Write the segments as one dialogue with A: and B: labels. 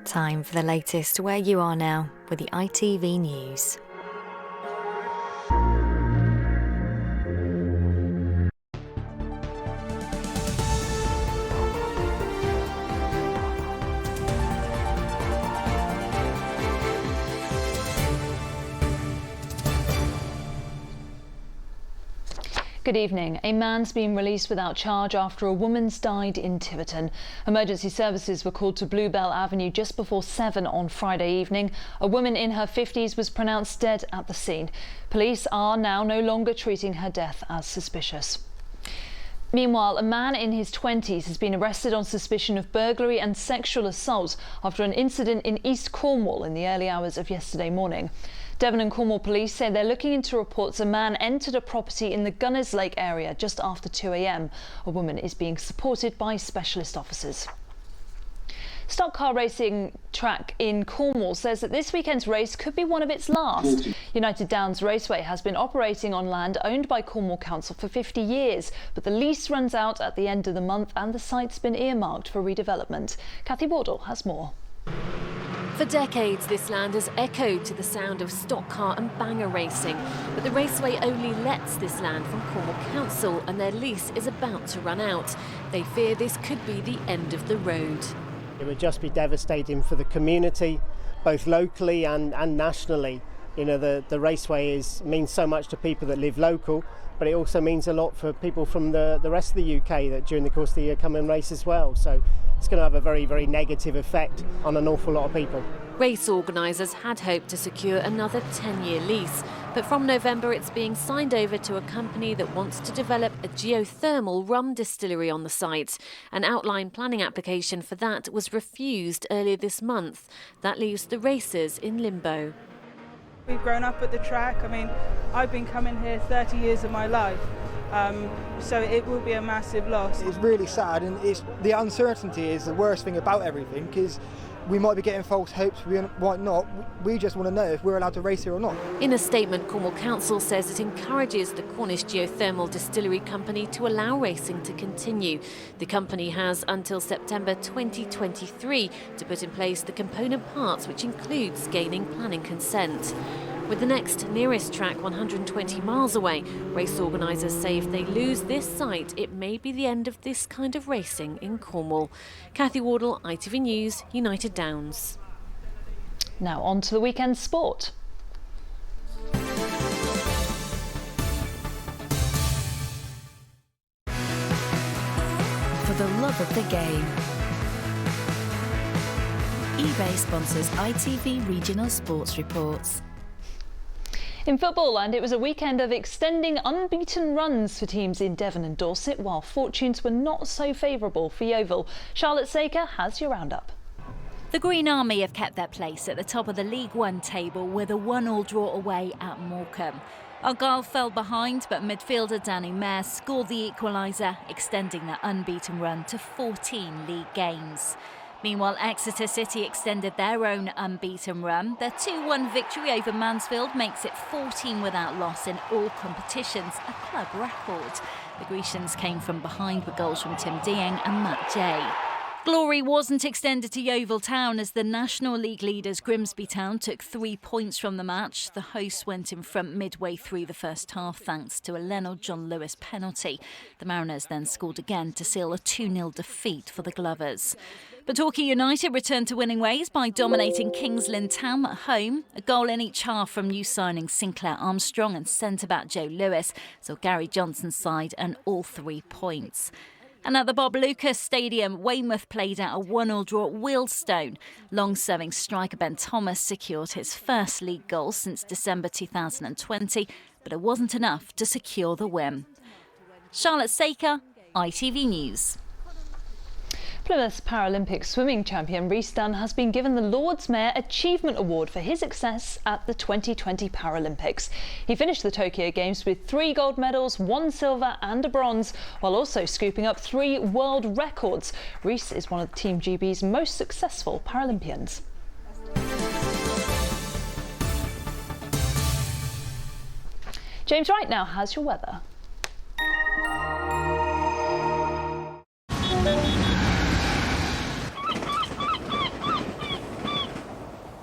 A: Time for the latest where you are now with the ITV News.
B: Good evening. A man's been released without charge after a woman's died in Tiverton. Emergency services were called to Bluebell Avenue just before 7 on Friday evening. A woman in her 50s was pronounced dead at the scene. Police are now no longer treating her death as suspicious. Meanwhile, a man in his 20s has been arrested on suspicion of burglary and sexual assault after an incident in East Cornwall in the early hours of yesterday morning. Devon and Cornwall police say they're looking into reports a man entered a property in the Gunners Lake area just after 2 a.m. A woman is being supported by specialist officers. Stock car racing track in Cornwall says that this weekend's race could be one of its last. United Downs Raceway has been operating on land owned by Cornwall Council for 50 years, but the lease runs out at the end of the month and the site's been earmarked for redevelopment. Kathy Wardle has more.
C: For decades, this land has echoed to the sound of stock car and banger racing, but the raceway only lets this land from Cornwall Council and their lease is about to run out. They fear this could be the end of the road.
D: It would just be devastating for the community, both locally and nationally. You know, the raceway means so much to people that live local, but it also means a lot for people from the rest of the UK that during the course of the year come and race as well. So it's going to have a very, very negative effect on an awful lot of people.
C: Race organisers had hoped to secure another 10-year lease, but from November it's being signed over to a company that wants to develop a geothermal rum distillery on the site. An outline planning application for that was refused earlier this month. That leaves the racers in limbo.
E: We've grown up at the track. I mean, I've been coming here 30 years of my life, so it will be a massive loss.
F: It's really sad, and the uncertainty is the worst thing about everything, because we might be getting false hopes, we might not. We just want to know if we're allowed to race here or not. In
C: a statement, Cornwall Council says it encourages the Cornish Geothermal Distillery Company to allow racing to continue. The company has until September 2023 to put in place the component parts, which includes gaining planning consent. With the next nearest track 120 miles away, race organisers say if they lose this site, it may be the end of this kind of racing in Cornwall. Kathy Wardle, ITV News, United Downs.
B: Now on to the weekend sport.
G: For the love of the game. eBay sponsors ITV Regional Sports Reports.
B: In football, and it was a weekend of extending unbeaten runs for teams in Devon and Dorset, while fortunes were not so favourable for Yeovil. Charlotte Saker has your roundup.
H: The Green Army have kept their place at the top of the League One table with a 1-1 draw away at Morecambe. Argyle fell behind, but midfielder Danny Mayer scored the equaliser, extending their unbeaten run to 14 league games. Meanwhile, Exeter City extended their own unbeaten run. Their 2-1 victory over Mansfield makes it 14 without loss in all competitions, a club record. The Grecians came from behind with goals from Tim Dieng and Matt Jay. Glory wasn't extended to Yeovil Town as the National League leaders Grimsby Town took 3 points from the match. The hosts went in front midway through the first half thanks to a Leonard John Lewis penalty. The Mariners then scored again to seal a 2-0 defeat for the Glovers. But Torquay United returned to winning ways by dominating Kings Lynn Town at home. A goal in each half from new signings Sinclair Armstrong and centre-back Joe Lewis saw Gary Johnson's side and all 3 points. And at the Bob Lucas Stadium, Weymouth played out a 1-1 draw at Wealdstone. Long-serving striker Ben Thomas secured his first league goal since December 2020, but it wasn't enough to secure the win. Charlotte Saker, ITV News.
B: Plymouth's Paralympic swimming champion Rhys Dunn has been given the Lord's Mayor Achievement Award for his success at the 2020 Paralympics. He finished the Tokyo Games with 3 gold medals, 1 silver and a bronze, while also scooping up 3 world records. Rhys is one of Team GB's most successful Paralympians. James Wright now has your weather.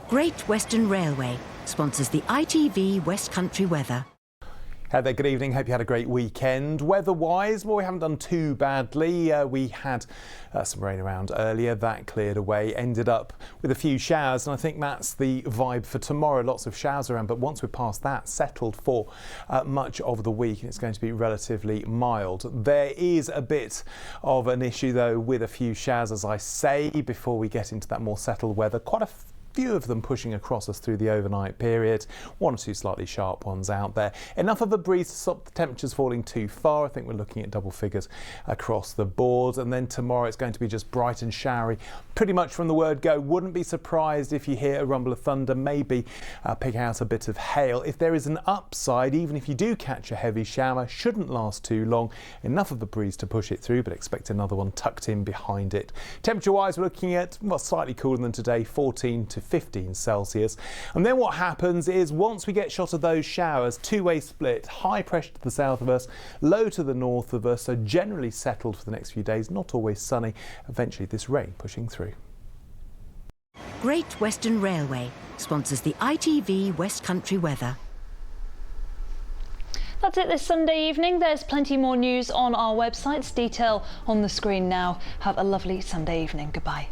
I: Great Western Railway sponsors the ITV West Country weather.
J: Hey there, good evening. Hope you had a great weekend. Weather-wise, well, we haven't done too badly. We had some rain around earlier. That cleared away, ended up with a few showers, and I think that's the vibe for tomorrow. Lots of showers around, but once we're past that, settled for much of the week, and it's going to be relatively mild. There is a bit of an issue, though, with a few showers, as I say, before we get into that more settled weather. Quite a few of them pushing across us through the overnight period. One or two slightly sharp ones out there. Enough of a breeze to stop the temperatures falling too far. I think we're looking at double figures across the board. And then tomorrow it's going to be just bright and showery pretty much from the word go. Wouldn't be surprised if you hear a rumble of thunder, maybe pick out a bit of hail. If there is an upside, even if you do catch a heavy shower, shouldn't last too long. Enough of a breeze to push it through, but expect another one tucked in behind it. Temperature wise, we're looking at, well, slightly cooler than today, 14 to 15 Celsius. And then what happens is once we get shot of those showers, two-way split, high pressure to the south of us, low to the north of us, so generally settled for the next few days, not always sunny. Eventually this rain pushing through.
I: Great Western Railway sponsors the ITV West Country weather.
B: That's it this Sunday evening. There's plenty more news on our websites. Detail on the screen now. Have a lovely Sunday evening. Goodbye.